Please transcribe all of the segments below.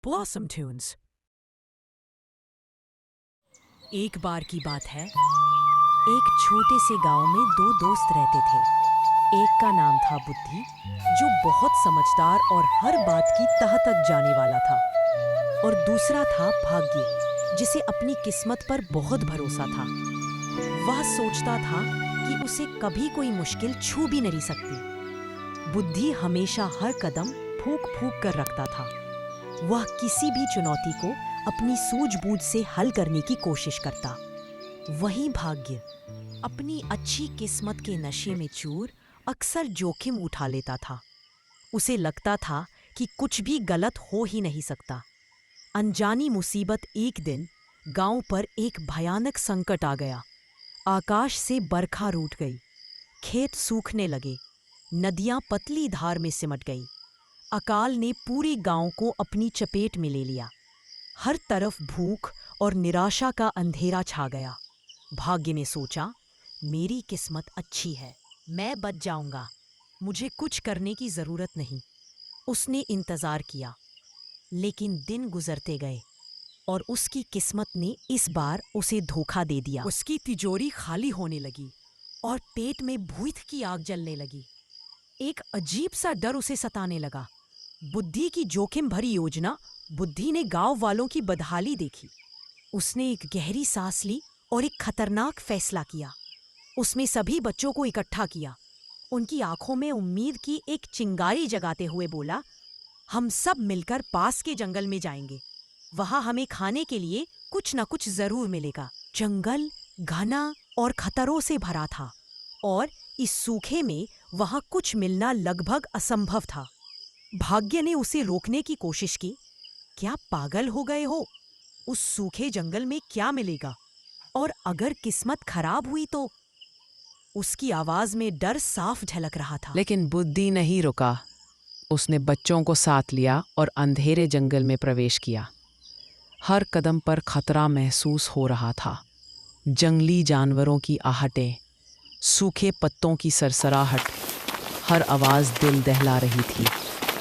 Blossom Tunes। एक बार की बात है, एक छोटे से गांव में दो दोस्त रहते थे। एक का नाम था बुद्धि, जो बहुत समझदार और हर बात की तह तक जाने वाला था, और दूसरा था भाग्य, जिसे अपनी किस्मत पर बहुत भरोसा था। वह सोचता था कि उसे कभी कोई मुश्किल छू भी नहीं सकती। बुद्धि हमेशा हर कदम फूंक फूंक कर रखता था। वह किसी भी चुनौती को अपनी सूझबूझ से हल करने की कोशिश करता। वहीं भाग्य अपनी अच्छी किस्मत के नशे में चूर अक्सर जोखिम उठा लेता था। उसे लगता था कि कुछ भी गलत हो ही नहीं सकता। अनजानी मुसीबत एक दिन गांव पर एक भयानक संकट आ गया। आकाश से बरखा रूठ गई, खेत सूखने लगे, नदियां पतली धार में सिमट गई। अकाल ने पूरे गांव को अपनी चपेट में ले लिया। हर तरफ भूख और निराशा का अंधेरा छा गया। भाग्य ने सोचा, मेरी किस्मत अच्छी है, मैं बच जाऊंगा, मुझे कुछ करने की जरूरत नहीं। उसने इंतजार किया, लेकिन दिन गुजरते गए और उसकी किस्मत ने इस बार उसे धोखा दे दिया। उसकी तिजोरी खाली होने लगी और पेट में भूख की आग जलने लगी। एक अजीब सा डर उसे सताने लगा। बुद्धि की जोखिम भरी योजना। बुद्धि ने गांव वालों की बदहाली देखी। उसने एक गहरी सांस ली और एक खतरनाक फैसला किया। उसने सभी बच्चों को इकट्ठा किया, उनकी आंखों में उम्मीद की एक चिंगारी जगाते हुए बोला, हम सब मिलकर पास के जंगल में जाएंगे। वहां हमें खाने के लिए कुछ न कुछ जरूर मिलेगा। जंगल घना और खतरों से भरा था, और इस सूखे में वहां कुछ मिलना लगभग असंभव था। भाग्य ने उसे रोकने की कोशिश की। क्या पागल हो गए हो? उस सूखे जंगल में क्या मिलेगा? और अगर किस्मत खराब हुई तो? उसकी आवाज में डर साफ झलक रहा था। लेकिन बुद्धि नहीं रुका। उसने बच्चों को साथ लिया और अंधेरे जंगल में प्रवेश किया। हर कदम पर खतरा महसूस हो रहा था। जंगली जानवरों की आहटें, सूखे पत्तों की सरसराहट, हर आवाज़ दिल दहला रही थी।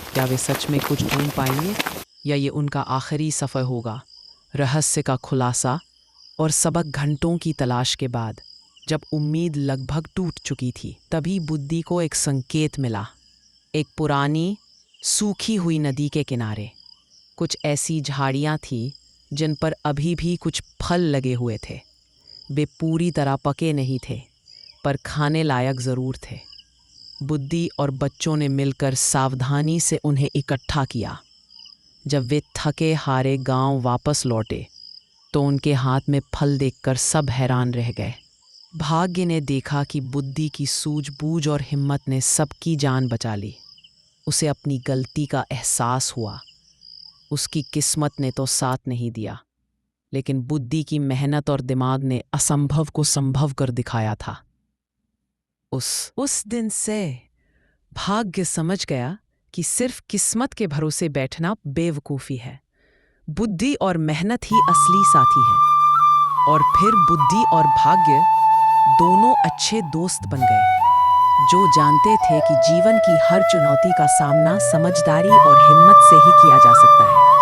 क्या वे सच में कुछ ढूंढ पाएंगे, या ये उनका आखिरी सफ़र होगा? रहस्य का खुलासा और सबक घंटों की तलाश के बाद, जब उम्मीद लगभग टूट चुकी थी, तभी बुद्धि को एक संकेत मिला। एक पुरानी सूखी हुई नदी के किनारे कुछ ऐसी झाड़ियाँ थीं जिन पर अभी भी कुछ फल लगे हुए थे। वे पूरी तरह पके नहीं थे, पर खाने लायक ज़रूर थे। बुद्धि और बच्चों ने मिलकर सावधानी से उन्हें इकट्ठा किया। जब वे थके हारे गांव वापस लौटे, तो उनके हाथ में फल देखकर सब हैरान रह गए। भाग्य ने देखा कि बुद्धि की सूझबूझ और हिम्मत ने सबकी जान बचा ली। उसे अपनी गलती का एहसास हुआ। उसकी किस्मत ने तो साथ नहीं दिया, लेकिन बुद्धि की मेहनत और दिमाग ने असंभव को संभव कर दिखाया था। उस दिन से भाग्य समझ गया कि सिर्फ किस्मत के भरोसे बैठना बेवकूफ़ी है। बुद्धि और मेहनत ही असली साथी है। और फिर बुद्धि और भाग्य दोनों अच्छे दोस्त बन गए, जो जानते थे कि जीवन की हर चुनौती का सामना समझदारी और हिम्मत से ही किया जा सकता है।